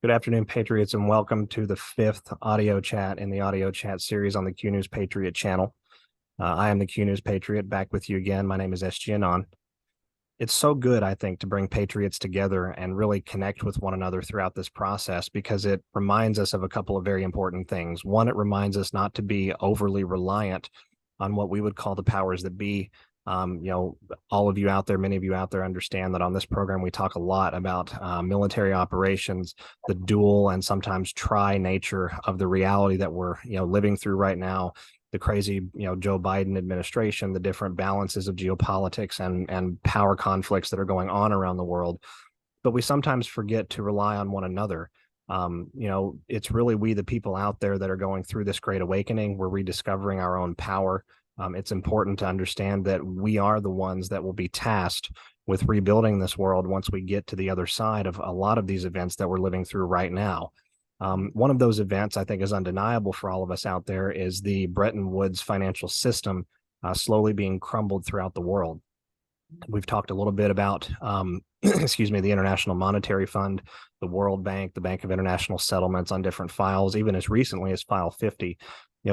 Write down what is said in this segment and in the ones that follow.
Good afternoon, Patriots, and welcome to the fifth audio chat in the audio chat series on the Q News Patriot channel. I am the Q News Patriot, back with you again. My name is SG Anon. It's so good, I think, to bring Patriots together and really connect with one another throughout this process because it reminds us of a couple of very important things. One, it reminds us not to be overly reliant on what we would call the powers that be. All of you out there, many of you out there understand that on this program, we talk a lot about military operations, the dual and sometimes tri nature of the reality that we're, living through right now, the crazy, Joe Biden administration, the different balances of geopolitics and power conflicts that are going on around the world. But we sometimes forget to rely on one another. It's really we, the people out there, that are going through this great awakening. We're rediscovering our own power. It's important to understand that we are the ones that will be tasked with rebuilding this world once we get to the other side of a lot of these events that we're living through right now. One of those events I think is undeniable for all of us out there is the Bretton Woods financial system slowly being crumbled throughout the world. We've talked a little bit about, excuse me, the International Monetary Fund, the World Bank, the Bank of International Settlements on different files, even as recently as file 50.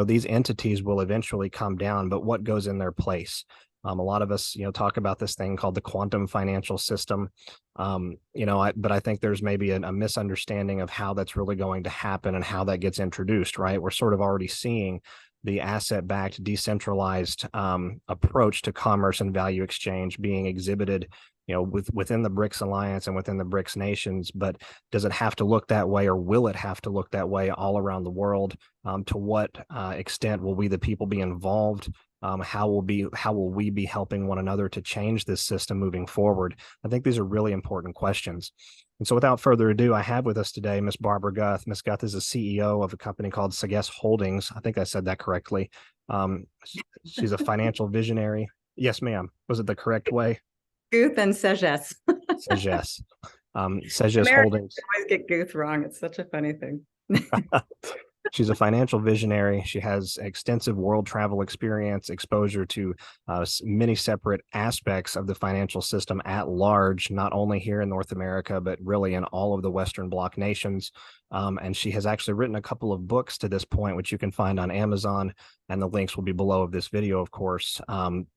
These entities will eventually come down, but what goes in their place? A lot of us, talk about this thing called the quantum financial system. But I think there's maybe a misunderstanding of how that's really going to happen and how that gets introduced, right? We're sort of already seeing the asset-backed, decentralized approach to commerce and value exchange being exhibited, within the BRICS alliance and within the BRICS nations. But does it have to look that way, or will it have to look that way all around the world? To what extent will we, the people, be involved? How will we be helping one another to change this system moving forward? I think these are really important questions. And so without further ado, I have with us today Ms. Barbara Guth. Ms. Guth is the CEO of a company called Sagesse Holdings. I think I said that correctly. She's a financial visionary. Yes, ma'am. Was it the correct way? Guth and Sagesse. Sagesse. Sagesse Americans Holdings. always get Guth wrong. It's such a funny thing. She's a financial visionary. She has extensive world travel experience, exposure to many separate aspects of the financial system at large, not only here in North America, but really in all of the Western Bloc nations. And she has actually written a couple of books to this point, which you can find on Amazon, and the links will be below of this video, of course,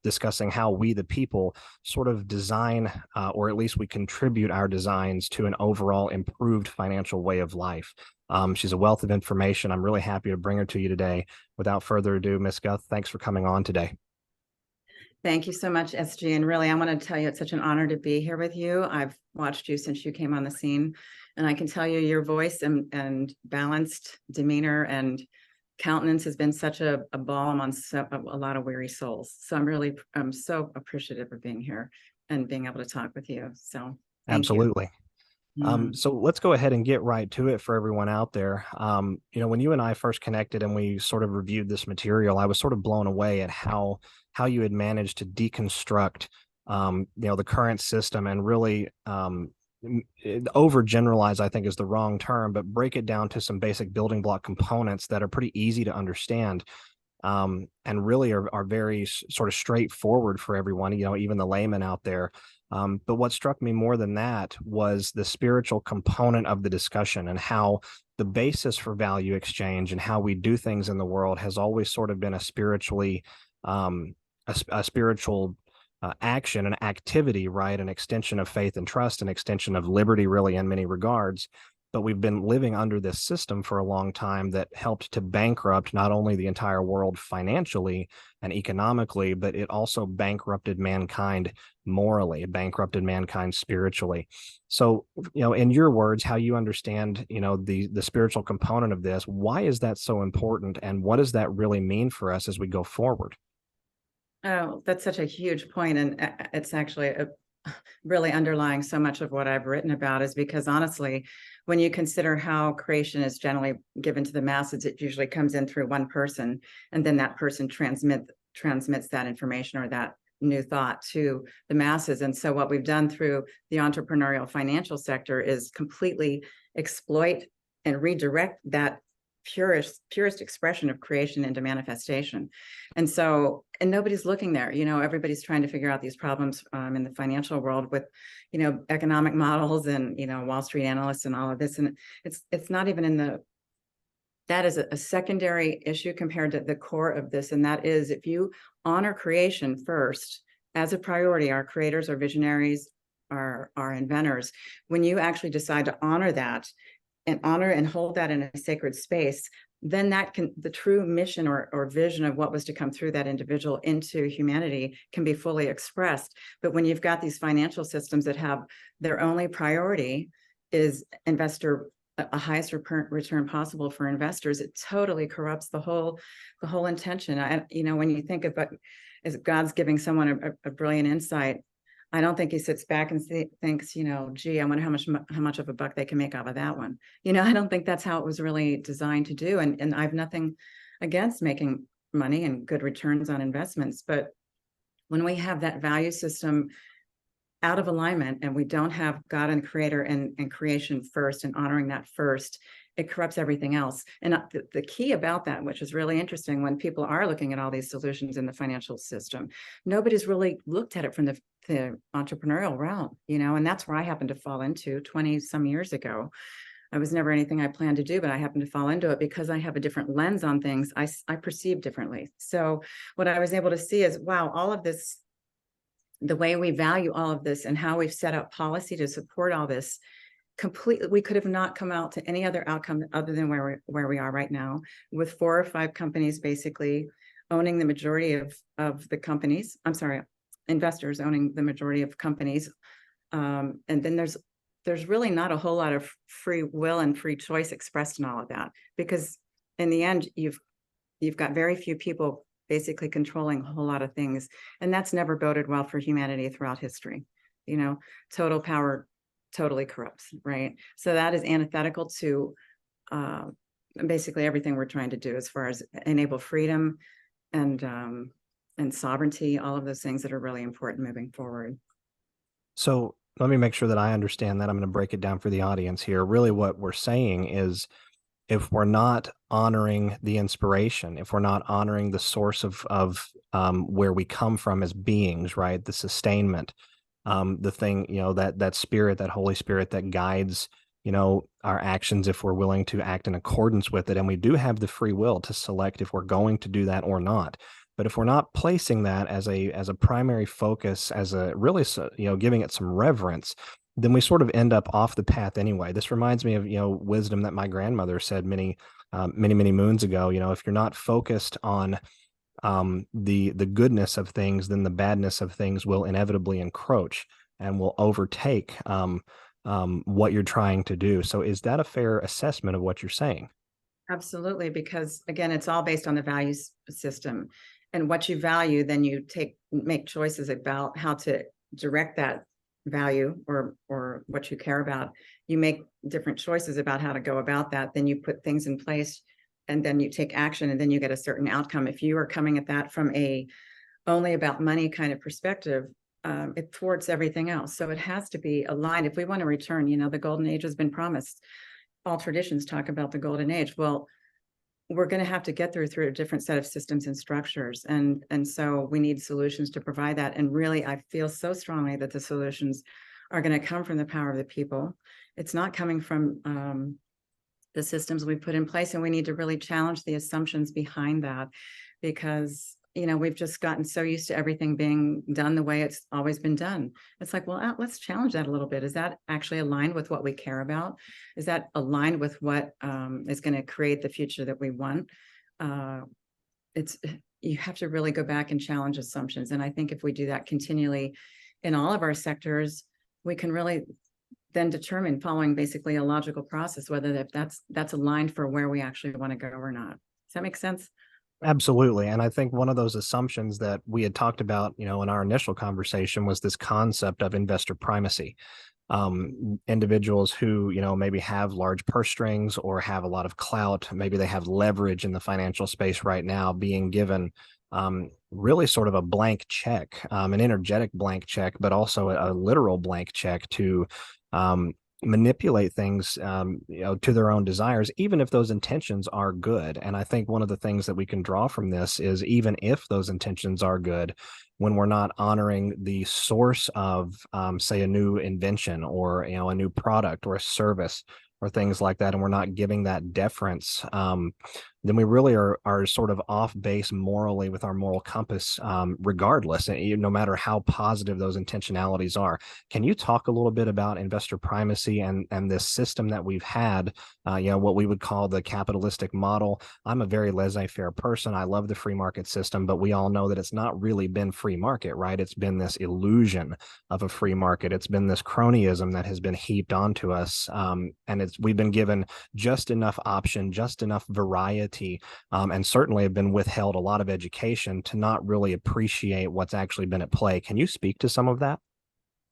discussing how we, the people, sort of design, or at least we contribute our designs to an overall improved financial way of life. She's a wealth of information. I'm really happy to bring her to you today. Without further ado, Ms. Guth, thanks for coming on today. Thank you so much, SG. And really, I want to tell you, it's such an honor to be here with you. I've watched you since you came on the scene, and I can tell you your voice and balanced demeanor and countenance has been such a balm on a lot of weary souls. So I'm so appreciative of being here and being able to talk with you. So thank you. Absolutely. So let's go ahead and get right to it for everyone out there. When you and I first connected and we sort of reviewed this material, I was sort of blown away at how you had managed to deconstruct, the current system and really overgeneralize, I think is the wrong term, but break it down to some basic building block components that are pretty easy to understand. And really are very sort of straightforward for everyone, even the layman out there. But what struck me more than that was the spiritual component of the discussion and how the basis for value exchange and how we do things in the world has always sort of been a spiritually, a spiritual action, an activity, right? An extension of faith and trust, an extension of liberty, really, in many regards. But we've been living under this system for a long time that helped to bankrupt not only the entire world financially and economically, but it also bankrupted mankind morally, it bankrupted mankind spiritually. So, in your words, how you understand, the spiritual component of this, why is that so important? And what does that really mean for us as we go forward? Oh, that's such a huge point. And it's actually really underlying so much of what I've written about is because honestly, when you consider how creation is generally given to the masses, it usually comes in through one person, and then that person transmits that information or that new thought to the masses. And so what we've done through the entrepreneurial financial sector is completely exploit and redirect that purest expression of creation into manifestation. And so, and nobody's looking there, everybody's trying to figure out these problems in the financial world with, economic models and, Wall Street analysts and all of this. And it's not even that is a secondary issue compared to the core of this. And that is, if you honor creation first as a priority, our creators, our visionaries, our inventors, when you actually decide to honor that and hold that in a sacred space, then the true mission or vision of what was to come through that individual into humanity can be fully expressed. But when you've got these financial systems that have their only priority is a highest return possible for investors, it totally corrupts the whole intention. When you think about, as God's giving someone a brilliant insight, I don't think he sits back and thinks, gee, I wonder how much of a buck they can make out of that one. I don't think that's how it was really designed to do. And I have nothing against making money and good returns on investments. But when we have that value system out of alignment and we don't have God and creator and creation first and honoring that first, it corrupts everything else. And the key about that, which is really interesting, when people are looking at all these solutions in the financial system, nobody's really looked at it from the entrepreneurial realm, and that's where I happened to fall into 20 some years ago. I was never anything I planned to do, but I happened to fall into it because I have a different lens on things. I perceive differently. So what I was able to see is, wow, all of this, the way we value all of this and how we've set up policy to support all this, completely, we could have not come out to any other outcome other than where we are right now, with 4 or 5 companies basically owning the majority of the companies. I'm sorry, investors owning the majority of companies. And then there's really not a whole lot of free will and free choice expressed in all of that, because in the end, you've got very few people basically controlling a whole lot of things. And that's never boded well for humanity throughout history. Total power totally corrupts, right? So that is antithetical to basically everything we're trying to do as far as enable freedom and sovereignty, all of those things that are really important moving forward. So let me make sure that I understand that. I'm going to break it down for the audience here. Really what we're saying is, if we're not honoring the inspiration, if we're not honoring the source of where we come from as beings, right? The sustainment, the thing, that spirit, that Holy Spirit that guides, our actions, if we're willing to act in accordance with it. And we do have the free will to select if we're going to do that or not. But if we're not placing that as a primary focus, as a really, giving it some reverence, then we sort of end up off the path anyway. This reminds me of, wisdom that my grandmother said many moons ago. If you're not focused on the goodness of things, then the badness of things will inevitably encroach and will overtake what you're trying to do. So is that a fair assessment of what you're saying? Absolutely, because again, it's all based on the values system, and what you value, then you make choices about how to direct that value or what you care about. You make different choices about how to go about that. Then you put things in place, and then you take action, and then you get a certain outcome. If you are coming at that from a only about money kind of perspective, it thwarts everything else. So it has to be aligned. If we want to return, the golden age has been promised. All traditions talk about the golden age. Well, we're going to have to get through a different set of systems and structures. And so we need solutions to provide that. And really, I feel so strongly that the solutions are going to come from the power of the people. It's not coming from the systems we put in place. And we need to really challenge the assumptions behind that, because we've just gotten so used to everything being done the way it's always been done. It's like, well, let's challenge that a little bit. Is that actually aligned with what we care about? Is that aligned with what is going to create the future that we want? You have to really go back and challenge assumptions. And I think if we do that continually in all of our sectors, we can really then determine, following basically a logical process, whether that's aligned for where we actually want to go or not. Does that make sense? Absolutely. And I think one of those assumptions that we had talked about, in our initial conversation was this concept of investor primacy. Individuals who, maybe have large purse strings or have a lot of clout, maybe they have leverage in the financial space right now, being given really sort of a blank check, an energetic blank check, but also a literal blank check to manipulate things, to their own desires, even if those intentions are good. And I think one of the things that we can draw from this is, even if those intentions are good, when we're not honoring the source of, say, a new invention, or a new product or a service or things like that, and we're not giving that deference, then we really are sort of off base morally with our moral compass, regardless, no matter how positive those intentionalities are. Can you talk a little bit about investor primacy and this system that we've had, what we would call the capitalistic model? I'm a very laissez-faire person. I love the free market system, but we all know that it's not really been free market, right? It's been this illusion of a free market. It's been this cronyism that has been heaped onto us, and we've been given just enough option, just enough variety, and certainly have been withheld a lot of education to not really appreciate what's actually been at play. Can you speak to some of that?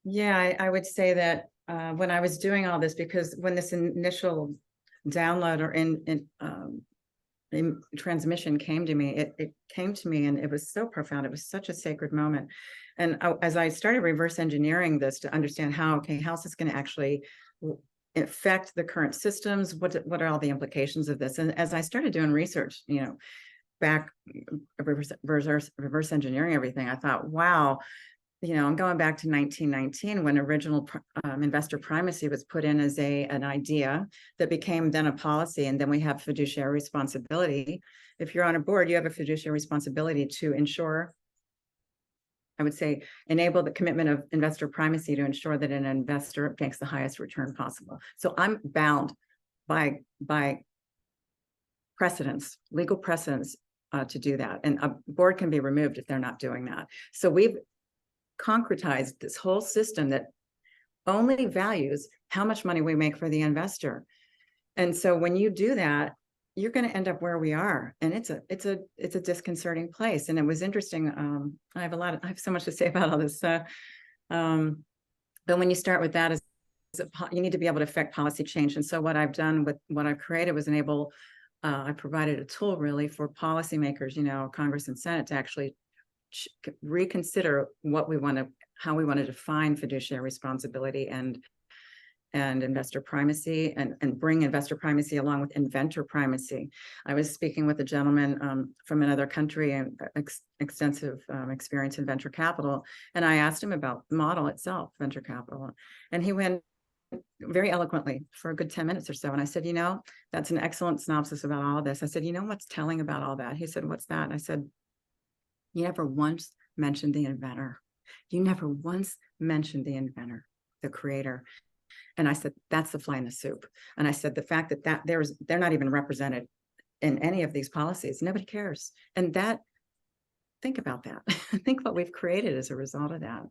Yeah, I would say that when I was doing all this, because when this initial download or in transmission came to me, it came to me and it was so profound. It was such a sacred moment. And as I started reverse engineering this to understand how is this going to actually affect the current systems? What are all the implications of this? And as I started doing research, back reverse engineering everything, I thought, wow, I'm going back to 1919 when original investor primacy was put in as an idea that became then a policy. And then we have fiduciary responsibility. If you're on a board, you have a fiduciary responsibility to ensure, I would say, enable the commitment of investor primacy to ensure that an investor makes the highest return possible. So I'm bound by precedents, legal precedents, to do that. And a board can be removed if they're not doing that. So we've concretized this whole system that only values how much money we make for the investor. And so when you do that, you're going to end up where we are, and it's a disconcerting place. And it was interesting. I have so much to say about all this. But when you start with that, you need to be able to affect policy change. And so what I've done with what I've created was I provided a tool really for policymakers, Congress and Senate, to actually reconsider how we want to define fiduciary responsibility and investor primacy, and bring investor primacy along with inventor primacy. I was speaking with a gentleman from another country and extensive experience in venture capital, and I asked him about the model itself, venture capital, and he went very eloquently for a good 10 minutes or so. And I said, that's an excellent synopsis about all of this. I said, what's telling about all that? He said, what's that? And I said, you never once mentioned the inventor. You never once mentioned the inventor, the creator. And I said, that's the fly in the soup. And I said, the fact that they're not even represented in any of these policies, nobody cares. And think about that. Think what we've created as a result of that.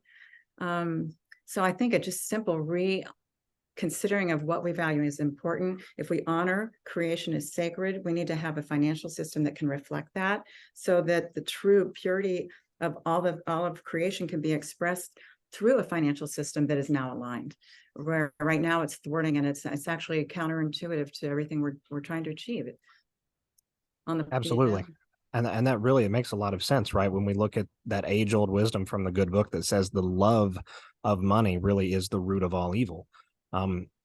So I think a just simple reconsidering of what we value is important. If we honor creation is sacred, we need to have a financial system that can reflect that, so that the true purity of all of creation can be expressed through a financial system that is now aligned. Where right now it's thwarting, and it's actually counterintuitive to everything we're trying to achieve. Absolutely. And that really, it makes a lot of sense, right? When we look at that age-old wisdom from the good book that says the love of money really is the root of all evil.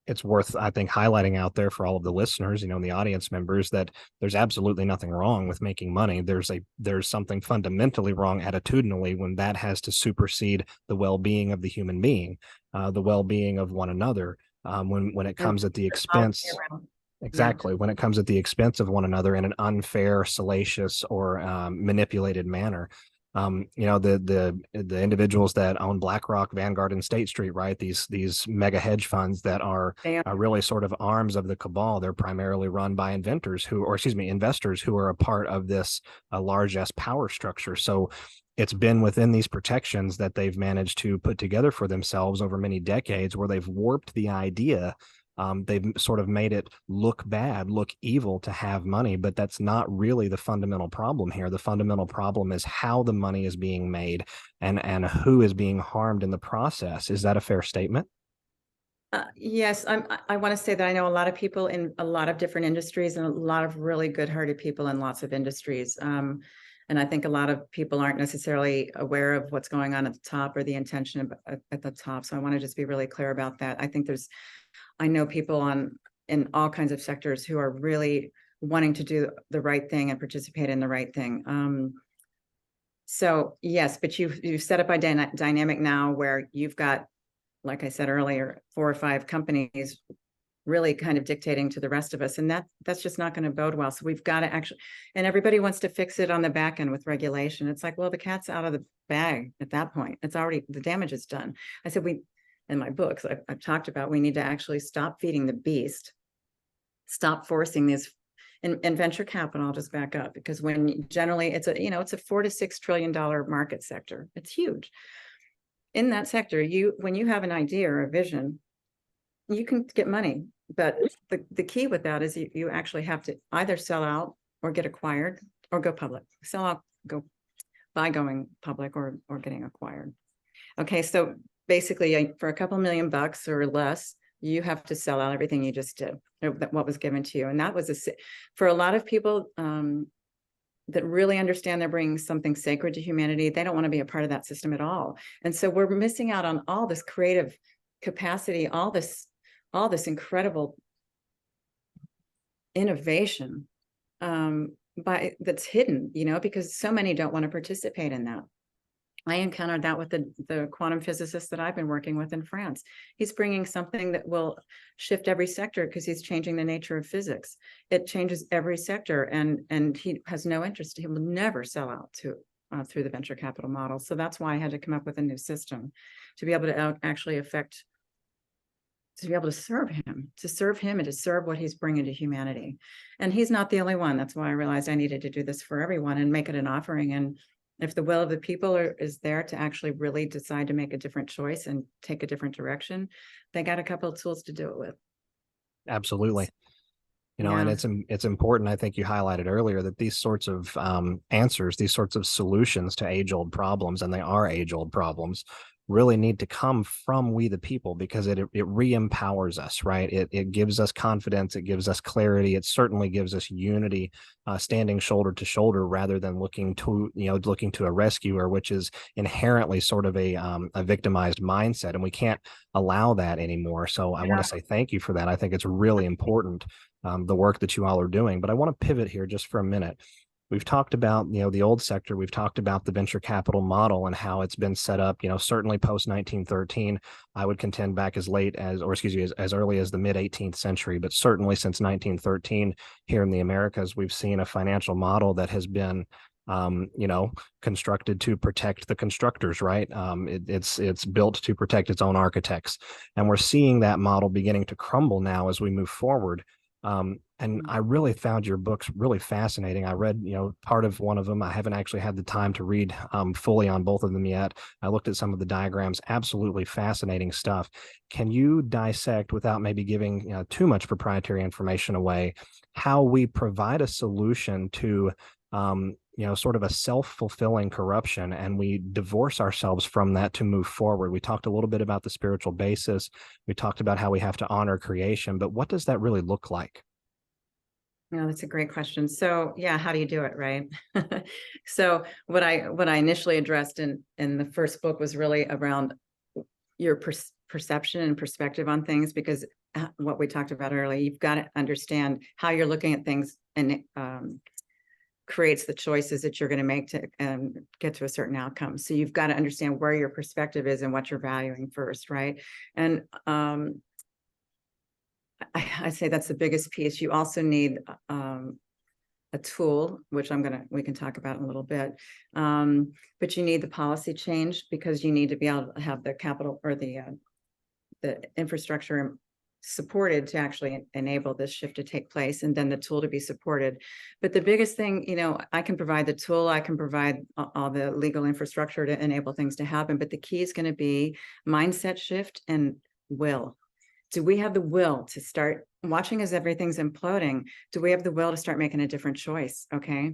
It's worth, I think, highlighting out there for all of the listeners, and the audience members, that there's absolutely nothing wrong with making money. There's something fundamentally wrong attitudinally when that has to supersede the well-being of the human being, the well-being of one another. When it comes at the expense. Exactly. Yeah. When it comes at the expense of one another in an unfair, salacious, or manipulated manner. The individuals that own BlackRock, Vanguard, and State Street, right? These mega hedge funds that are really sort of arms of the cabal. They're primarily run by investors who are a part of this large S power structure. So it's been within these protections that they've managed to put together for themselves over many decades, where they've warped the idea. They've sort of made it look bad, look evil to have money, but that's not really the fundamental problem here. The fundamental problem is how the money is being made and who is being harmed in the process. Is that a fair statement? Yes, I want to say that I know a lot of people in a lot of different industries, and a lot of really good-hearted people in lots of industries. And I think a lot of people aren't necessarily aware of what's going on at the top or the intention at the top. So I want to just be really clear about that. I think there's I know people in all kinds of sectors who are really wanting to do the right thing and participate in the right thing. So yes, but you've set up a dynamic now where you've got, like I said earlier, 4 or 5 companies really kind of dictating to the rest of us, and that's just not going to bode well. So we've got to actually, and everybody wants to fix it on the back end with regulation. It's like, well, the cat's out of the bag at that point. It's already, the damage is done. I said, in my books, I've talked about, we need to actually stop feeding the beast, stop forcing these. And venture capital, I'll just back up, because when generally it's a $4 to $6 trillion market sector. It's huge. In that sector, when you have an idea or a vision, you can get money, but the key with that is you actually have to either sell out or get acquired or go public. Sell out, go by going public or getting acquired. Okay, so basically for a couple $1 million or less, you have to sell out everything you just did, what was given to you. And that was for a lot of people that really understand they're bringing something sacred to humanity. They don't want to be a part of that system at all. And so we're missing out on all this creative capacity, all this incredible innovation that's hidden, because so many don't want to participate in that. I encountered that with the quantum physicist that I've been working with in France. He's bringing something that will shift every sector because he's changing the nature of physics. It changes every sector, and he has no interest. He will never sell out through the venture capital model. So that's why I had to come up with a new system to be able to actually affect, to be able to serve him and to serve what he's bringing to humanity. And he's not the only one. That's why I realized I needed to do this for everyone and make it an offering. And if the will of the people is there to actually really decide to make a different choice and take a different direction, they got a couple of tools to do it with. Absolutely. And it's important. I think you highlighted earlier that these sorts of answers, these sorts of solutions to age-old problems, and they are age-old problems, really need to come from we the people, because it re-empowers us, right? It gives us confidence, it gives us clarity, it certainly gives us unity, standing shoulder to shoulder rather than looking to a rescuer, which is inherently sort of a victimized mindset, and we can't allow that anymore. So I want to say thank you for that. I think it's really important, the work that you all are doing. But I want to pivot here just for a minute. We've talked about, the old sector. We've talked about the venture capital model and how it's been set up, certainly post 1913. I would contend back as early as the mid 18th century, but certainly since 1913 here in the Americas, we've seen a financial model that has been, constructed to protect the constructors, right? It's built to protect its own architects. And we're seeing that model beginning to crumble now as we move forward. And I really found your books really fascinating. I read, part of one of them. I haven't actually had the time to read fully on both of them yet. I looked at some of the diagrams. Absolutely fascinating stuff. Can you dissect, without maybe giving too much proprietary information away, how we provide a solution to sort of a self-fulfilling corruption, and we divorce ourselves from that to move forward? We talked a little bit about the spiritual basis. We talked about how we have to honor creation, but what does that really look like? That's a great question. So how do you do it, right? So what I initially addressed in the first book was really around your perception and perspective on things, because what we talked about earlier, you've got to understand how you're looking at things, and it creates the choices that you're going to make to get to a certain outcome. So you've got to understand where your perspective is and what you're valuing first, right? And I say that's the biggest piece. You also need a tool, which we can talk about in a little bit. But you need the policy change, because you need to be able to have the capital or the infrastructure supported to actually enable this shift to take place, and then the tool to be supported. But the biggest thing, I can provide the tool, I can provide all the legal infrastructure to enable things to happen, but the key is going to be mindset shift and will. Do we have the will to start watching as everything's imploding? Do we have the will to start making a different choice? Okay.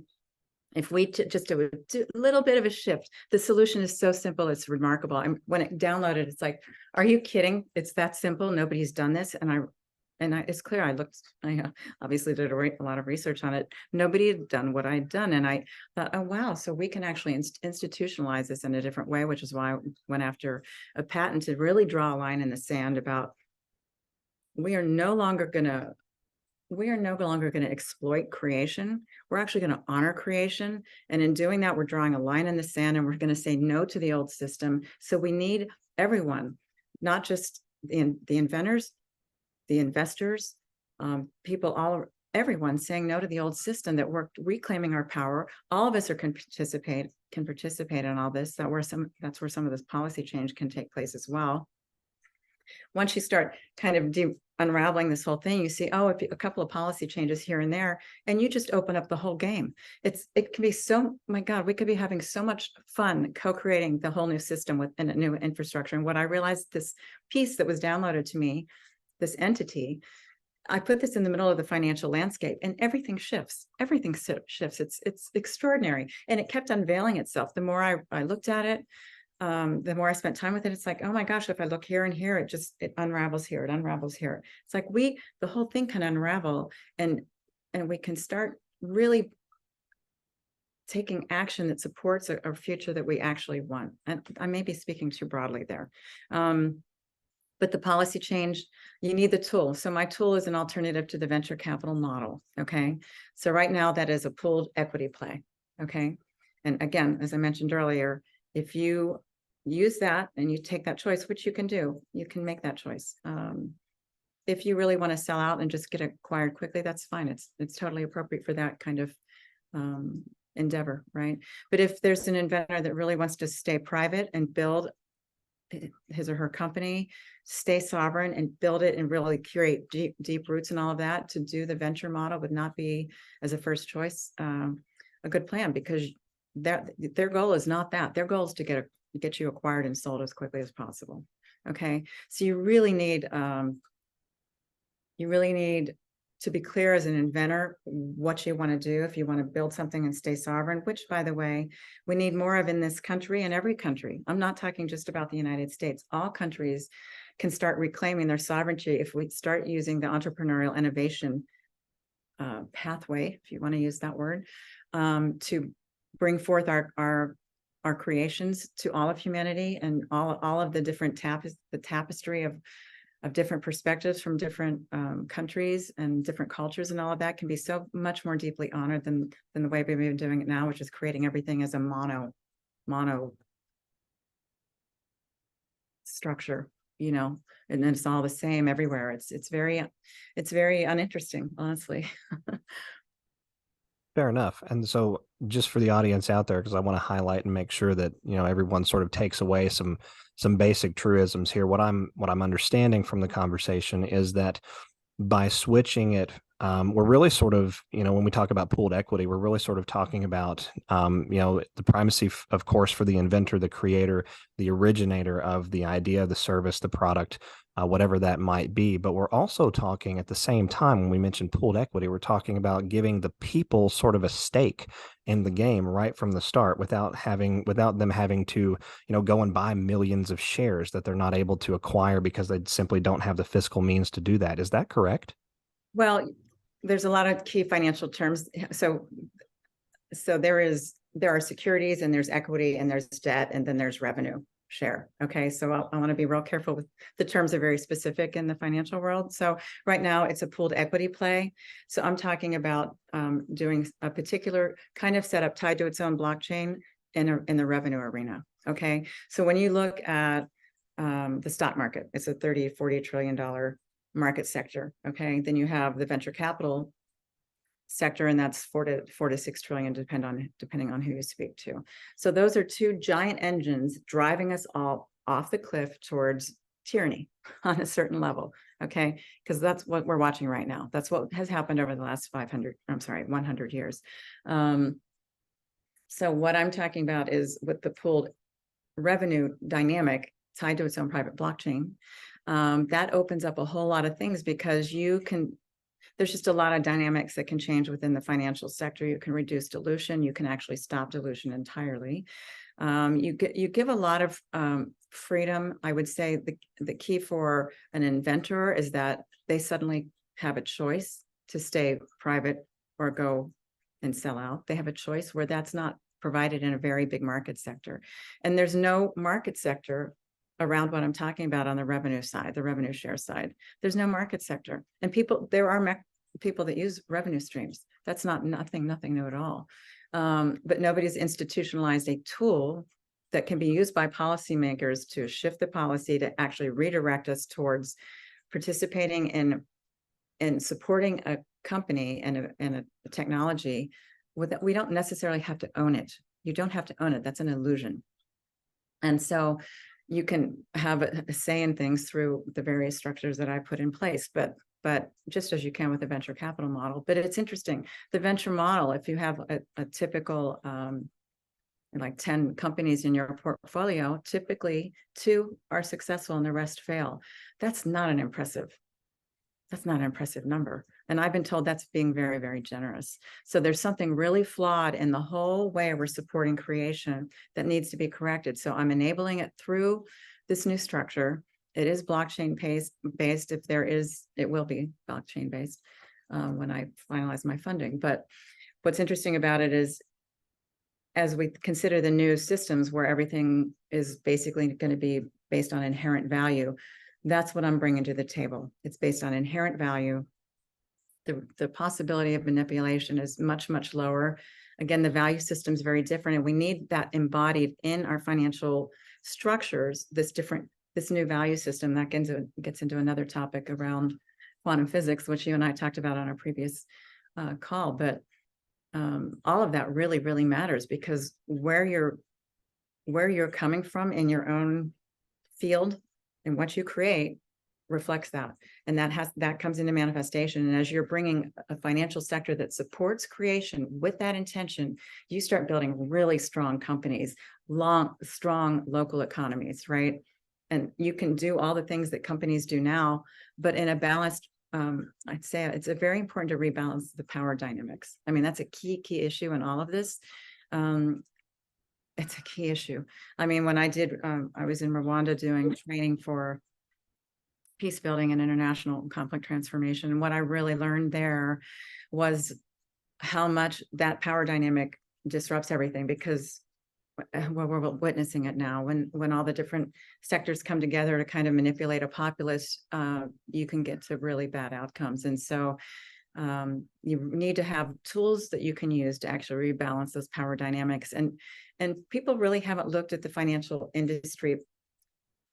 If we just do a little bit of a shift, the solution is so simple. It's remarkable. When it downloaded, it's like, are you kidding? It's that simple. Nobody's done this. And it's clear. I obviously did a lot of research on it. Nobody had done what I'd done. And I thought, oh, wow. So we can actually institutionalize this in a different way, which is why I went after a patent to really draw a line in the sand about we are no longer going to exploit creation. We're actually going to honor creation. And in doing that, we're drawing a line in the sand, and we're going to say no to the old system. So we need everyone, not just the inventors, the investors, everyone saying no to the old system, that we're reclaiming our power. All of us can participate in all this. That's where some of this policy change can take place as well. Once you start kind of unraveling this whole thing, you see, a couple of policy changes here and there, and you just open up the whole game. It can be my God, we could be having so much fun co-creating the whole new system within a new infrastructure. And what I realized, this piece that was downloaded to me, this entity, I put this in the middle of the financial landscape, and everything shifts. Everything shifts. It's extraordinary. And it kept unveiling itself. The more I looked at it, the more I spent time with it, it's like, oh my gosh, if I look here and here, it unravels here, it unravels here. It's like the whole thing can unravel, and we can start really taking action that supports a future that we actually want. And I may be speaking too broadly there. But the policy change, you need the tool. So my tool is an alternative to the venture capital model, okay? So right now that is a pooled equity play, okay? And again, as I mentioned earlier, if you use that and you take that choice, which you can do, you can make that choice. If you really want to sell out and just get acquired quickly, that's fine. It's totally appropriate for that kind of endeavor, right? But if there's an inventor that really wants to stay private and build his or her company, stay sovereign and build it and really create deep roots and all of that, to do the venture model would not be, as a first choice, a good plan, because their goal is not that. Their goal is to get you acquired and sold as quickly as possible. Okay, so you really need to be clear as an inventor what you want to do. If you want to build something and stay sovereign, which, by the way, we need more of in this country and every country. I'm not talking just about the United States. All countries can start reclaiming their sovereignty if we start using the entrepreneurial innovation pathway, if you want to use that word, to bring forth our creations to all of humanity, and all of the different tapestry of different perspectives from different countries and different cultures, and all of that can be so much more deeply honored than the way we've been doing it now, which is creating everything as a mono structure, and then it's all the same everywhere. It's very uninteresting, honestly. Fair enough. And so, just for the audience out there, because I want to highlight and make sure that everyone sort of takes away some basic truisms here. What I'm understanding from the conversation is that by switching it, we're really sort of, when we talk about pooled equity, we're really sort of talking about, the primacy, of course, for the inventor, the creator, the originator of the idea, the service, the product, whatever that might be. But we're also talking at the same time, when we mention pooled equity, we're talking about giving the people sort of a stake in the game right from the start, without them having to, go and buy millions of shares that they're not able to acquire because they simply don't have the fiscal means to do that. Is that correct? Well, there's a lot of key financial terms. So there are securities, and there's equity, and there's debt, and then there's revenue share. Okay, so I want to be real careful with the terms are very specific in the financial world. So right now it's a pooled equity play. So I'm talking about doing a particular kind of setup tied to its own blockchain in the revenue arena. Okay, so when you look at the stock market, it's a $30-40 trillion market sector. Okay, then you have the venture capital sector, and that's 4 to 6 trillion, depending on who you speak to. So those are two giant engines driving us all off the cliff towards tyranny on a certain level. Okay, because that's what we're watching right now. That's what has happened over the last 100 years. So what I'm talking about is with the pooled revenue dynamic tied to its own private blockchain, that opens up a whole lot of things, because there's just a lot of dynamics that can change within the financial sector. You can reduce dilution. You can actually stop dilution entirely. You give a lot of freedom. I would say the key for an inventor is that they suddenly have a choice to stay private or go and sell out. They have a choice where that's not provided in a very big market sector. And there's no market sector around what I'm talking about on the revenue side, the revenue share side. There's no market sector, and there are people that use revenue streams. That's nothing new at all. But nobody's institutionalized a tool that can be used by policymakers to shift the policy to actually redirect us towards participating in supporting a company and a technology we don't necessarily have to own it. You don't have to own it. That's an illusion. And so you can have a say in things through the various structures that I put in place, but just as you can with the venture capital model. But it's interesting, the venture model, if you have a typical like 10 companies in your portfolio, typically 2 are successful and the rest fail. That's not an impressive number. And I've been told that's being very, very generous. So there's something really flawed in the whole way we're supporting creation that needs to be corrected. So I'm enabling it through this new structure. It is blockchain based. If there is, it will be blockchain based when I finalize my funding. But what's interesting about it is, as we consider the new systems where everything is basically going to be based on inherent value, that's what I'm bringing to the table. It's based on inherent value. The possibility of manipulation is much, much lower. Again, the value system is very different, and we need that embodied in our financial structures, this new value system. That gets into another topic around quantum physics, which you and I talked about on our previous call. But all of that really, really matters, because where you're coming from in your own field and what you create reflects that, and that comes into manifestation. And as you're bringing a financial sector that supports creation with that intention, you start building really strong companies, strong local economies, right? And you can do all the things that companies do now, but in a balanced, I'd say it's very important to rebalance the power dynamics. I mean, that's a key issue in all of this. It's a key issue. I mean, when I was in Rwanda doing training for peace building and international conflict transformation. And what I really learned there was how much that power dynamic disrupts everything, because we're witnessing it now. When all the different sectors come together to kind of manipulate a populace, you can get to really bad outcomes. And so you need to have tools that you can use to actually rebalance those power dynamics. And people really haven't looked at the financial industry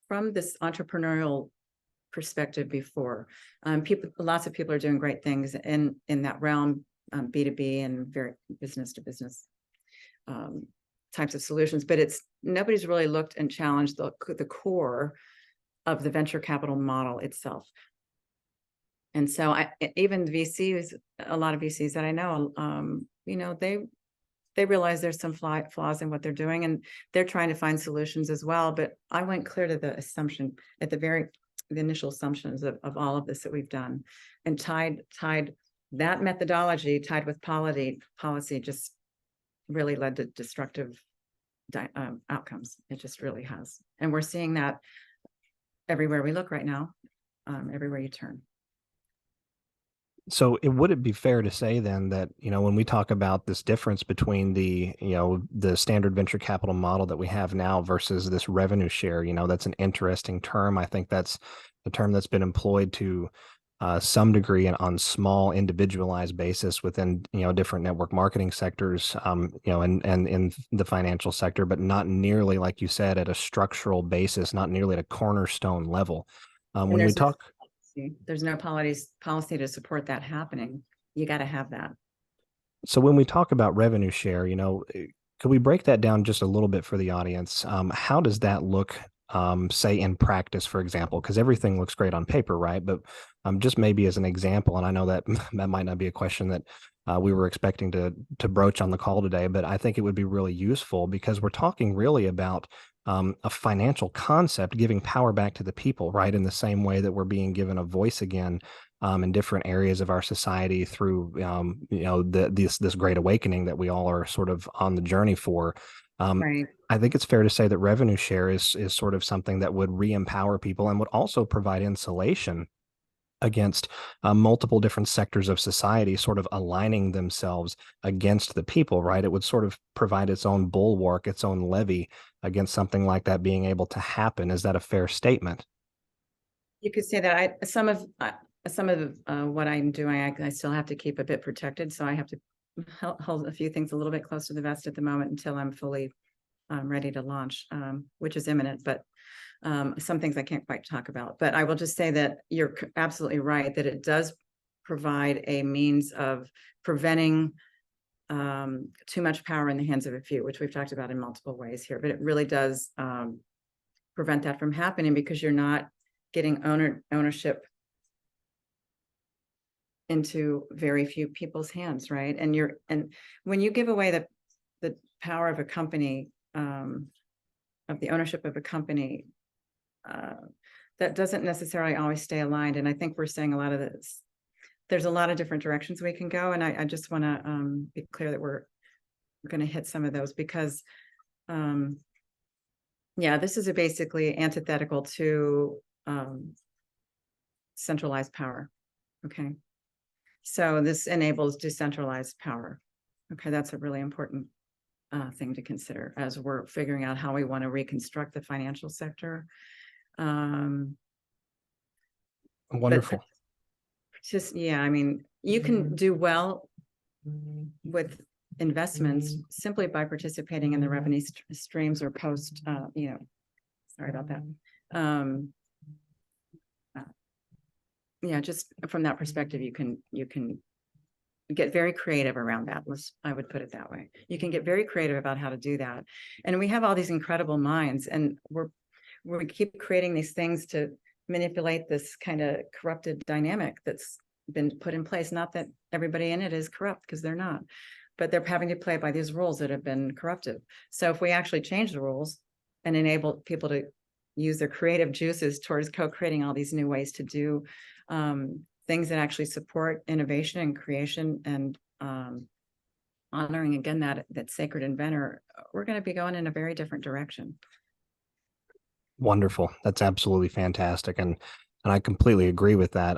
from this entrepreneurial perspective before. Lots of people are doing great things in that realm, B2B and very business to business types of solutions, but nobody's really looked and challenged the core of the venture capital model itself. And so even VCs, a lot of VCs that I know, they realize there's some flaws in what they're doing, and they're trying to find solutions as well. But I went clear to the assumption at the initial assumptions of all of this that we've done, and tied that methodology tied with policy just really led to destructive outcomes. It just really has. And we're seeing that everywhere we look right now, everywhere you turn. So would it be fair to say then that, when we talk about this difference between the standard venture capital model that we have now versus this revenue share, that's an interesting term. I think that's the term that's been employed to some degree and on small individualized basis within, different network marketing sectors, and in the financial sector, but not nearly, like you said, at a structural basis, not nearly at a cornerstone level. When we talk... There's no policy to support that happening. You got to have that. So when we talk about revenue share, could we break that down just a little bit for the audience? How does that look, say, in practice, for example? Because everything looks great on paper, right? But just maybe as an example, and I know that that might not be a question that we were expecting to broach on the call today, but I think it would be really useful, because we're talking really about a financial concept giving power back to the people, right? In the same way that we're being given a voice again in different areas of our society through, this great awakening that we all are sort of on the journey for. Right. I think it's fair to say that revenue share is sort of something that would re-empower people and would also provide insulation against multiple different sectors of society sort of aligning themselves against the people, right? It would sort of provide its own bulwark, its own levy against something like that being able to happen. Is that a fair statement? You could say that some of what I'm doing, I still have to keep a bit protected. So I have to hold a few things a little bit close to the vest at the moment until I'm fully ready to launch, which is imminent. But some things I can't quite talk about. But I will just say that you're absolutely right, that it does provide a means of preventing too much power in the hands of a few, which we've talked about in multiple ways here. But it really does prevent that from happening, because you're not getting ownership into very few people's hands, right? And when you give away the power of a company, of the ownership of a company, that doesn't necessarily always stay aligned. And I think we're seeing a lot of this. There's a lot of different directions we can go, and I just want to be clear that we're going to hit some of those, because yeah, this is basically antithetical to centralized power. Okay, so this enables decentralized power. Okay, that's a really important thing to consider as we're figuring out how we want to reconstruct the financial sector. Wonderful. Just, yeah, I mean, you can do well with investments simply by participating in the revenue streams or post, sorry about that. Yeah, just from that perspective, you can get very creative around that. I would put it that way. You can get very creative about how to do that. And we have all these incredible minds, and we keep creating these things to manipulate this kind of corrupted dynamic that's been put in place. Not that everybody in it is corrupt, because they're not, but they're having to play by these rules that have been corruptive. So if we actually change the rules and enable people to use their creative juices towards co-creating all these new ways to do things that actually support innovation and creation, and honoring again that sacred inventor, we're going to be going in a very different direction. Wonderful. That's absolutely fantastic. And I completely agree with that.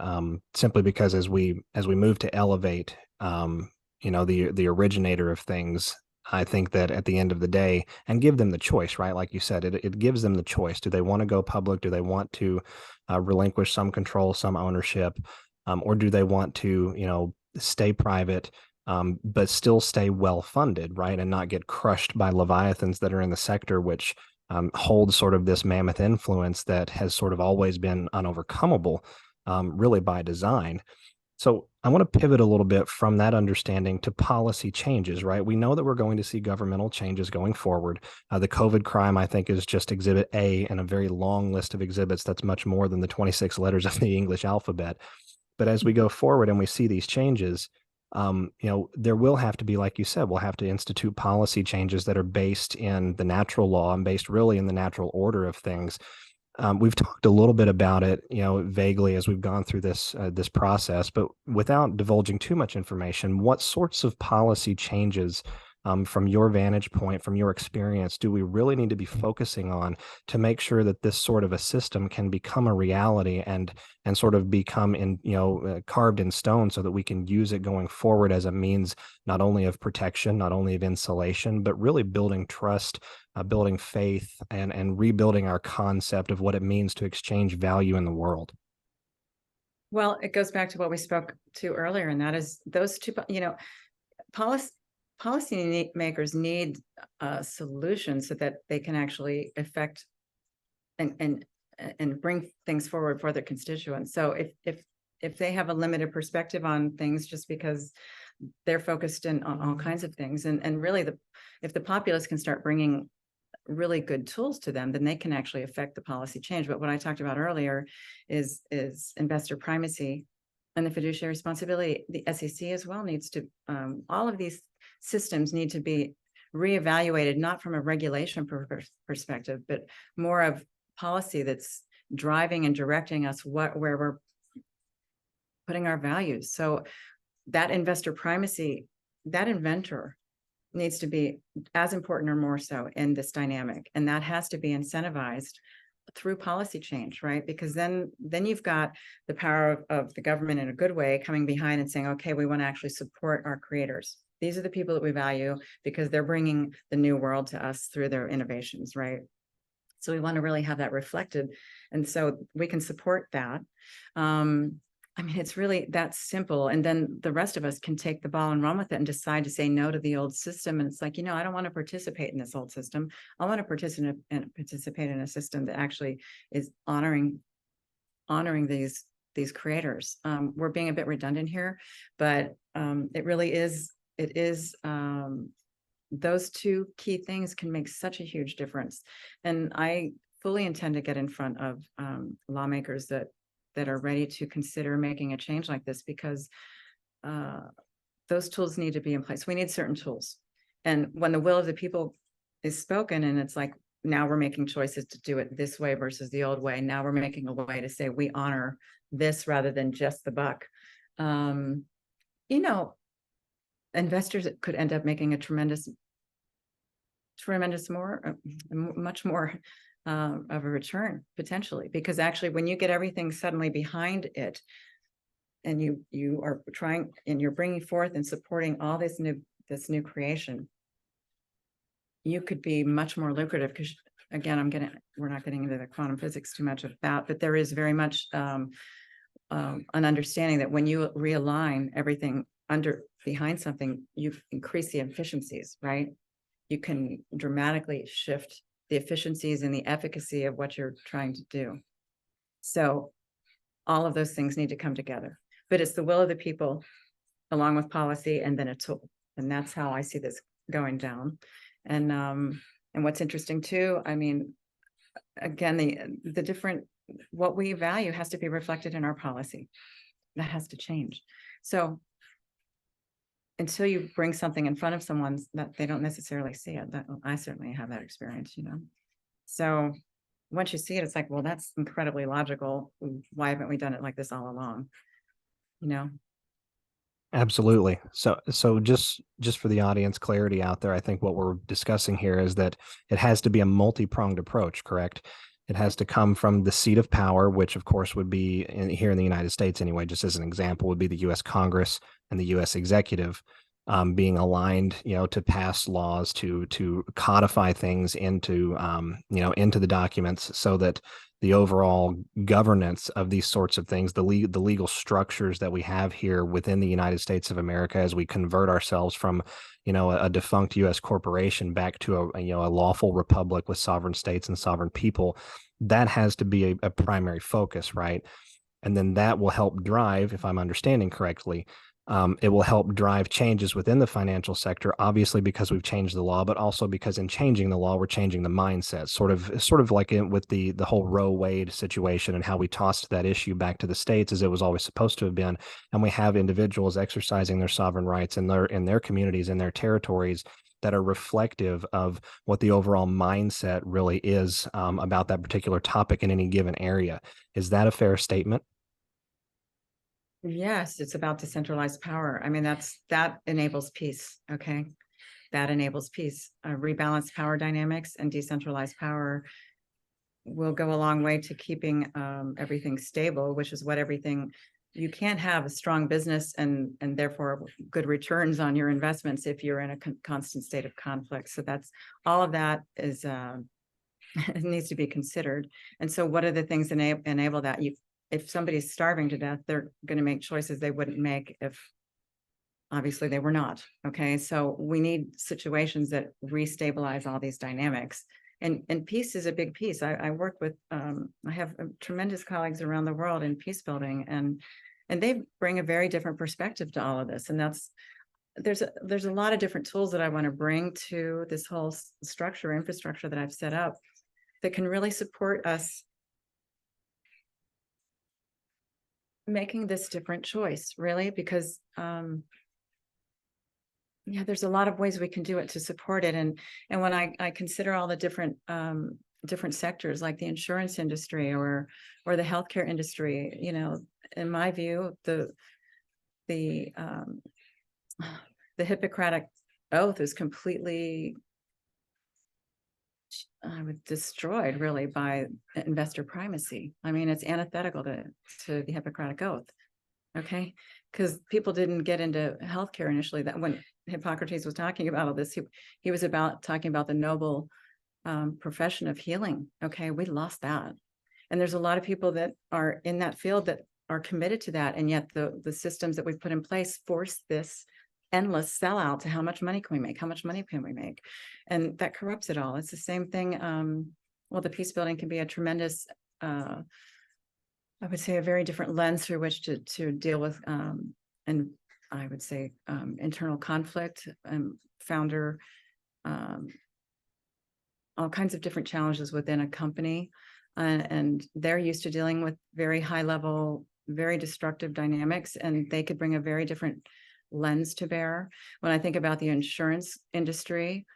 Simply because as we move to elevate, the originator of things, I think that at the end of the day, and give them the choice, right? Like you said, it gives them the choice. Do they want to go public? Do they want to relinquish some control, some ownership? Or do they want to, stay private, but still stay well funded, right? And not get crushed by leviathans that are in the sector, which holds sort of this mammoth influence that has sort of always been unovercomable, really by design. So I want to pivot a little bit from that understanding to policy changes, right? We know that we're going to see governmental changes going forward. The COVID crime, I think, is just exhibit A in a very long list of exhibits that's much more than the 26 letters of the English alphabet. But as we go forward and we see these changes, there will have to be, like you said, we'll have to institute policy changes that are based in the natural law and based really in the natural order of things. We've talked a little bit about it, vaguely as we've gone through this process, but without divulging too much information, what sorts of policy changes, from your vantage point, from your experience, do we really need to be focusing on to make sure that this sort of a system can become a reality and sort of become carved in stone, so that we can use it going forward as a means not only of protection, not only of insulation, but really building trust, building faith, and rebuilding our concept of what it means to exchange value in the world? Well, it goes back to what we spoke to earlier, and that is those two, policy makers need solutions so that they can actually affect and bring things forward for their constituents. So if they have a limited perspective on things just because they're focused on all kinds of things, and really if the populace can start bringing really good tools to them, then they can actually affect the policy change. But what I talked about earlier is investor primacy and the fiduciary responsibility. The SEC as well needs to, all of these systems need to be reevaluated, not from a regulation perspective, but more of policy that's driving and directing us where we're putting our values. So that investor primacy, that inventor needs to be as important or more so in this dynamic. And that has to be incentivized through policy change, right? Because then you've got the power of the government in a good way coming behind and saying, okay, we want to actually support our creators. These are the people that we value because they're bringing the new world to us through their innovations, right? So we want to really have that reflected. And so we can support that. I mean, it's really that simple. And then the rest of us can take the ball and run with it and decide to say no to the old system. And it's like, I don't want to participate in this old system. I want to participate in a system that actually is honoring these creators. We're being a bit redundant here, but it really is, those two key things can make such a huge difference. And I fully intend to get in front of lawmakers that are ready to consider making a change like this, because those tools need to be in place. We need certain tools. And when the will of the people is spoken, and it's like, now we're making choices to do it this way versus the old way. Now we're making a way to say we honor this rather than just the buck. Investors could end up making a much more of a return potentially, because actually when you get everything suddenly behind it, and you are trying and you're bringing forth and supporting all this new creation, you could be much more lucrative. Because again, we're not getting into the quantum physics too much of that, but there is very much an understanding that when you realign everything behind something, you increase the efficiencies, right? You can dramatically shift the efficiencies and the efficacy of what you're trying to do. So all of those things need to come together, but it's the will of the people along with policy and then a tool. And that's how I see this going down. And what's interesting too, I mean, again, the different, what we value has to be reflected in our policy. That has to change. So until you bring something in front of someone that they don't necessarily see it, that I certainly have that experience, So once you see it, it's like, well, that's incredibly logical. Why haven't we done it like this all along? Absolutely. So just for the audience clarity out there, I think what we're discussing here is that it has to be a multi-pronged approach, correct? It has to come from the seat of power, which of course would be here in the United States anyway, just as an example, would be the U.S. Congress and the U.S. executive being aligned, to pass laws, to codify things into, into the documents, so that the overall governance of these sorts of things, the legal structures that we have here within the United States of America, as we convert ourselves from, a defunct U.S. corporation back to a lawful republic with sovereign states and sovereign people, that has to be a primary focus, right? And then that will help drive, if I'm understanding correctly, it will help drive changes within the financial sector, obviously because we've changed the law, but also because in changing the law, we're changing the mindset, sort of like with the whole Roe Wade situation and how we tossed that issue back to the states as it was always supposed to have been. And we have individuals exercising their sovereign rights in their communities, in their territories, that are reflective of what the overall mindset really is about that particular topic in any given area. Is that a fair statement? Yes, it's about decentralized power. I mean, that enables peace. Okay. That enables peace. Rebalanced power dynamics and decentralized power will go a long way to keeping everything stable, which is what you can't have a strong business and therefore good returns on your investments if you're in a constant state of conflict. So that's all of that is it needs to be considered. And so what are the things that enable that? If somebody's starving to death, they're going to make choices they wouldn't make if obviously they were not. Okay. So we need situations that restabilize all these dynamics. And peace is a big piece. I work with, I have tremendous colleagues around the world in peace building, and they bring a very different perspective to all of this. And there's a lot of different tools that I want to bring to this whole infrastructure that I've set up that can really support us making this different choice, really, because there's a lot of ways we can do it to support it. And when I consider all the different sectors like the insurance industry or the healthcare industry, in my view, the Hippocratic oath is completely I was destroyed really by investor primacy. I mean, it's antithetical to the Hippocratic Oath. Okay, because people didn't get into healthcare initially. That when Hippocrates was talking about all this, he was talking about the noble profession of healing. Okay, we lost that, and there's a lot of people that are in that field that are committed to that, and yet the systems that we've put in place force this endless sellout to how much money can we make, how much money can we make, and that corrupts it all. It's the same thing. Well, the peace building can be a tremendous, I would say, a very different lens through which to deal with, and I would say internal conflict, founder, all kinds of different challenges within a company, and they're used to dealing with very high level, very destructive dynamics, and they could bring a very different lens to bear. When I think about the insurance industry,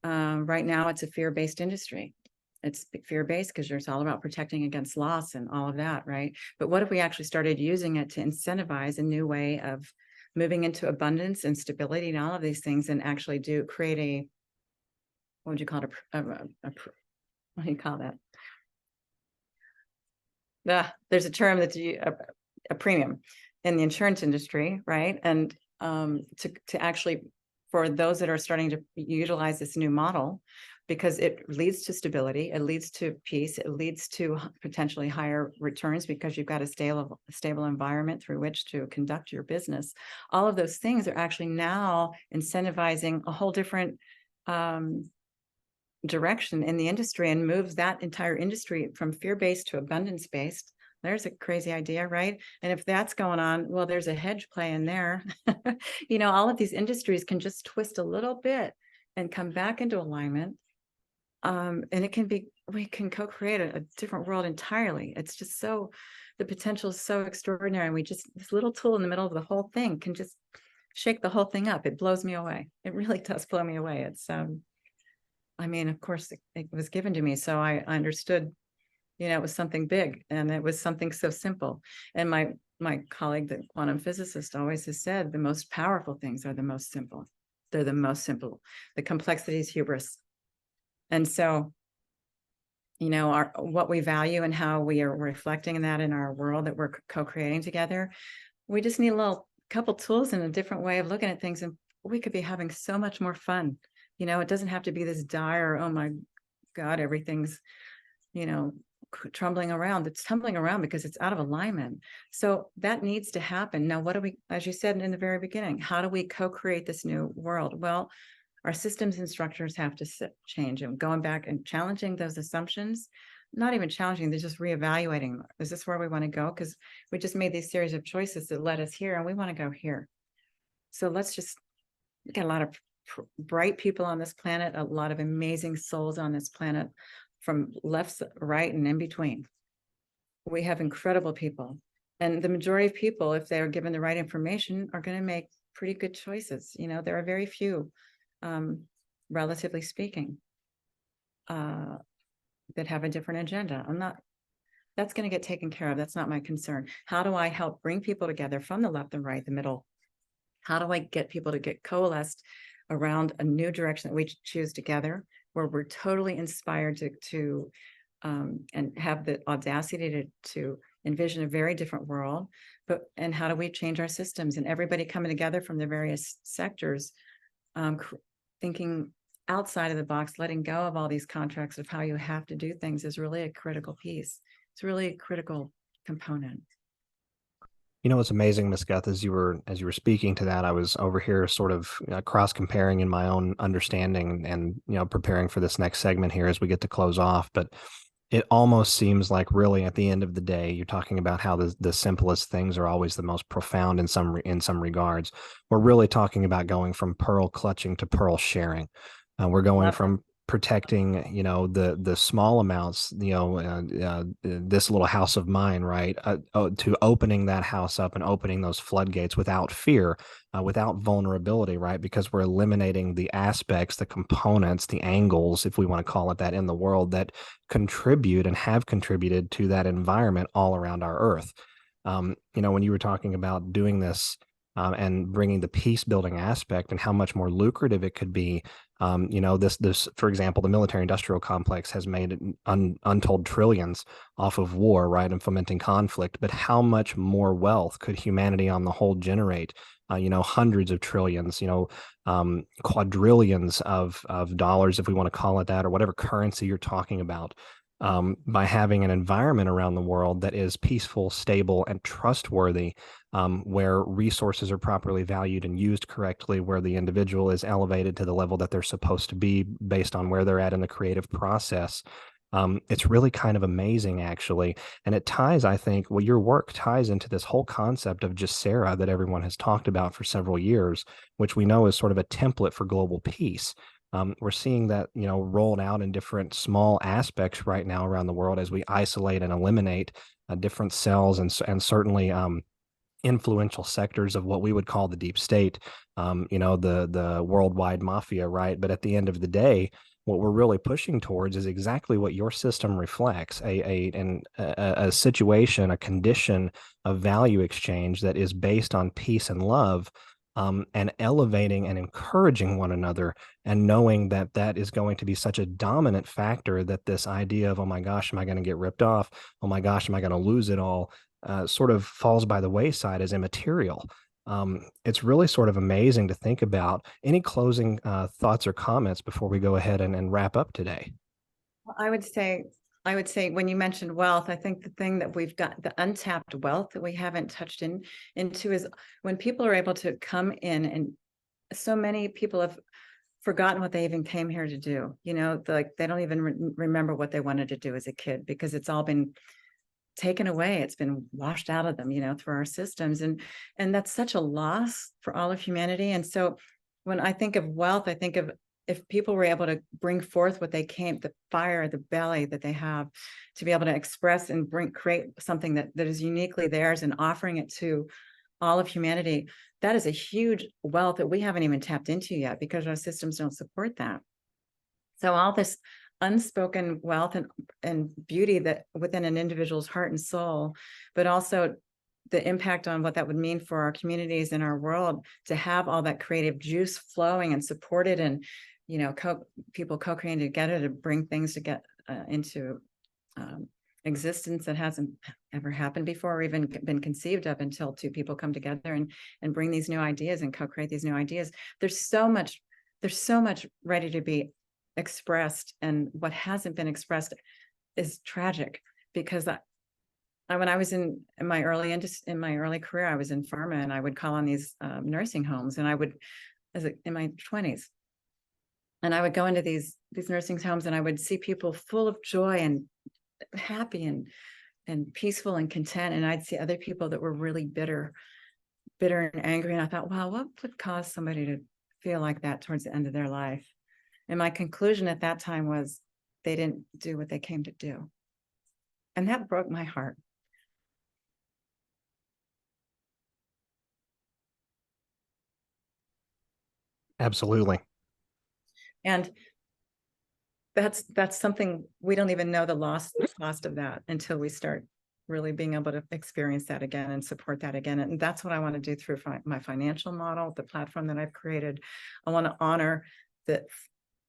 right now it's a fear-based industry. It's fear-based because it's all about protecting against loss and all of that, right? But what if we actually started using it to incentivize a new way of moving into abundance and stability and all of these things, and actually do create a, what would you call it? What do you call that? There's a term that's a premium in the insurance industry, right? And to actually, for those that are starting to utilize this new model, because it leads to stability, it leads to peace, it leads to potentially higher returns because you've got a stable environment through which to conduct your business. All of those things are actually now incentivizing a whole different direction in the industry, and moves that entire industry from fear-based to abundance-based. There's a crazy idea, right? And if that's going on, well, there's a hedge play in there. All of these industries can just twist a little bit and come back into alignment. And we can co-create a different world entirely. It's just the potential is so extraordinary. And this little tool in the middle of the whole thing can just shake the whole thing up. It blows me away. It really does blow me away. It's, of course it was given to me. So I understood, it was something big, and it was something so simple. And my colleague, the quantum physicist, always has said the most powerful things are the most simple. They're the most simple. The complexity is hubris. And so, what we value and how we are reflecting that in our world that we're co-creating together, we just need a couple tools and a different way of looking at things, and we could be having so much more fun. It doesn't have to be this dire, oh my God, everything's, tumbling around. It's tumbling around because it's out of alignment. So that needs to happen. Now, as you said in the very beginning, how do we co-create this new world? Well, our systems and structures have to change, and going back and challenging those assumptions, not even challenging, they're just reevaluating. Is this where we want to go? Because we just made these series of choices that led us here, and we want to go here. So let's just get a lot of bright people on this planet, a lot of amazing souls on this planet, from left, right, and in between. We have incredible people, and the majority of people, if they're given the right information, are going to make pretty good choices. There are very few, relatively speaking, that have a different agenda. That's going to get taken care of. That's not my concern. How do I help bring people together from the left and right, the middle? How do I get people to get coalesced around a new direction that we choose together, where we're totally inspired to and have the audacity to envision a very different world? And how do we change our systems, and everybody coming together from the various sectors, thinking outside of the box, letting go of all these contracts of how you have to do things, is really a critical piece. It's really a critical component. What's amazing, Ms. Guth, as you were speaking to that, I was over here sort of cross comparing in my own understanding and, preparing for this next segment here as we get to close off. But it almost seems like, really, at the end of the day, you're talking about how the simplest things are always the most profound in some regards. We're really talking about going from pearl clutching to pearl sharing. We're going from protecting, the small amounts, this little house of mine, right, to opening that house up and opening those floodgates without fear, without vulnerability, right? Because we're eliminating the aspects, the components, the angles, if we want to call it that, in the world that contribute and have contributed to that environment all around our earth. When you were talking about doing this, and bringing the peace building aspect and how much more lucrative it could be, This, for example, the military industrial complex has made untold trillions off of war, right, and fomenting conflict. But how much more wealth could humanity on the whole generate? Hundreds of trillions, quadrillions of dollars, if we want to call it that, or whatever currency you're talking about, by having an environment around the world that is peaceful, stable, and trustworthy, where resources are properly valued and used correctly, where the individual is elevated to the level that they're supposed to be based on where they're at in the creative process. It's really kind of amazing, actually. And it ties, I think, well, your work ties into this whole concept of Gessera that everyone has talked about for several years, which we know is sort of a template for global peace. We're seeing that, rolled out in different small aspects right now around the world as we isolate and eliminate different cells and certainly influential sectors of what we would call the deep state, the worldwide mafia, right? But at the end of the day, what we're really pushing towards is exactly what your system reflects: a situation, a condition of value exchange that is based on peace and love, and elevating and encouraging one another, and knowing that that is going to be such a dominant factor that this idea of, oh my gosh, am I going to get ripped off? Oh my gosh, am I going to lose it all? Sort of falls by the wayside as immaterial. It's really sort of amazing to think about. Any closing thoughts or comments before we go ahead and wrap up today? I would say, when you mentioned wealth, I think the thing that we've got, the untapped wealth that we haven't touched into is when people are able to come in, and so many people have forgotten what they even came here to do. Like they don't even remember what they wanted to do as a kid, because it's all been taken away. It's been washed out of them, through our systems. And that's such a loss for all of humanity. And so when I think of wealth, I think of, if people were able to bring forth what they came, the fire, the belly that they have, to be able to express and create something that is uniquely theirs, and offering it to all of humanity, that is a huge wealth that we haven't even tapped into yet, because our systems don't support that. So all this unspoken wealth and beauty that within an individual's heart and soul, but also the impact on what that would mean for our communities and our world, to have all that creative juice flowing and supported, and people co-creating together to bring things to get into existence that hasn't ever happened before, or even been conceived of, until two people come together and bring these new ideas and co-create these new ideas. There's so much ready to be expressed, and what hasn't been expressed is tragic. Because when I was in my early career, I was in pharma, and I would call on these nursing homes, and I would, in my 20s, and I would go into these nursing homes, and I would see people full of joy and happy and peaceful and content, and I'd see other people that were really bitter and angry, and I thought, wow, what would cause somebody to feel like that towards the end of their life? And my conclusion at that time was, they didn't do what they came to do. And that broke my heart. Absolutely. And that's something we don't even know the cost of that until we start really being able to experience that again and support that again. And that's what I want to do through my financial model, the platform that I've created. I want to honor the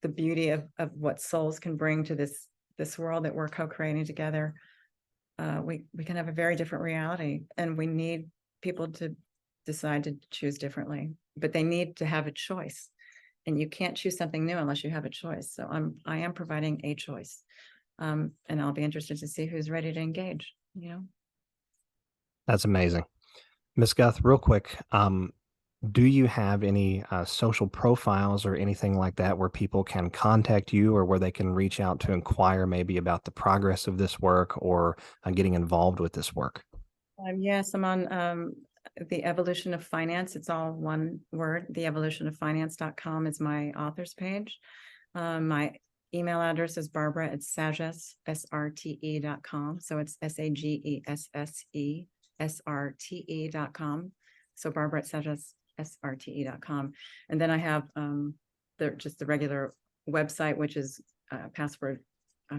beauty of what souls can bring to this world that we're co-creating together. We can have a very different reality, and we need people to decide to choose differently, but they need to have a choice. And you can't choose something new unless you have a choice. So I am providing a choice. And I'll be interested to see who's ready to engage, That's amazing. Ms. Guth, real quick, do you have any social profiles or anything like that where people can contact you, or where they can reach out to inquire maybe about the progress of this work, or getting involved with this work? Yes, I'm on The Evolution of Finance. It's all one word. TheEvolutionOfFinance.com is my author's page. My email address is Barbara@Sagesse, SRTE.com. So it's SAGESSE, SRTE.com. So Barbara@Sagesse, SRTE.com. And then I have just the regular website, which is password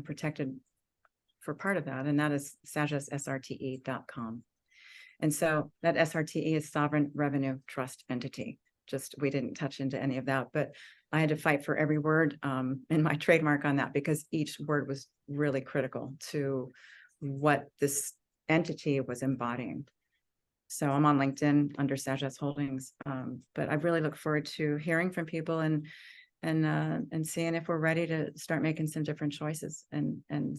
protected for part of that, and that is SagesseSRTE.com. And so that SRTE is Sovereign Revenue Trust Entity. Just, we didn't touch into any of that, but I had to fight for every word in my trademark on that, because each word was really critical to what this entity was embodying. So I'm on LinkedIn under Sagesse Holdings, but I really look forward to hearing from people and seeing if we're ready to start making some different choices and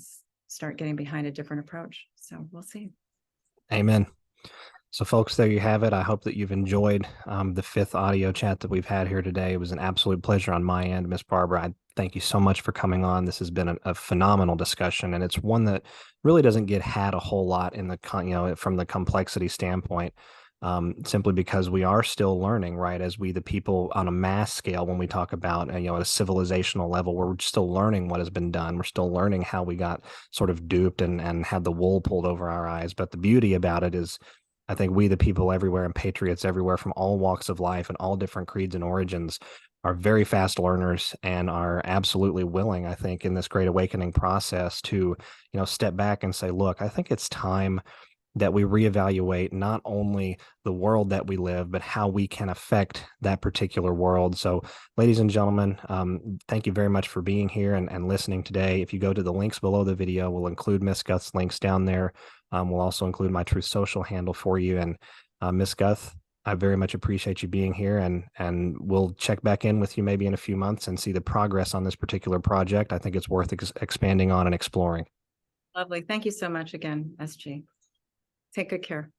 start getting behind a different approach. So we'll see. Amen. So folks, there you have it. I hope that you've enjoyed the 5th audio chat that we've had here today. It was an absolute pleasure on my end. Miss Barbara, I thank you so much for coming on. This has been a phenomenal discussion, and it's one that really doesn't get had a whole lot in the, from the complexity standpoint, simply because we are still learning, right? As we, the people on a mass scale, when we talk about, at a civilizational level, we're still learning what has been done. We're still learning how we got sort of duped and had the wool pulled over our eyes. But the beauty about it is, I think we, the people everywhere, and patriots everywhere from all walks of life and all different creeds and origins, are very fast learners and are absolutely willing, I think, in this great awakening process to, step back and say, look, I think it's time that we reevaluate not only the world that we live, but how we can affect that particular world. So, ladies and gentlemen, thank you very much for being here and listening today. If you go to the links below the video, we'll include Miss Guth's links down there. We'll also include my TruthSocial handle for you. And Miss Guth, I very much appreciate you being here, and we'll check back in with you maybe in a few months and see the progress on this particular project. I think it's worth expanding on and exploring. Lovely. Thank you so much again, SG. Take good care.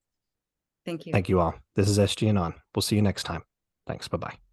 Thank you. Thank you all. This is SG Anon. We'll see you next time. Thanks. Bye-bye.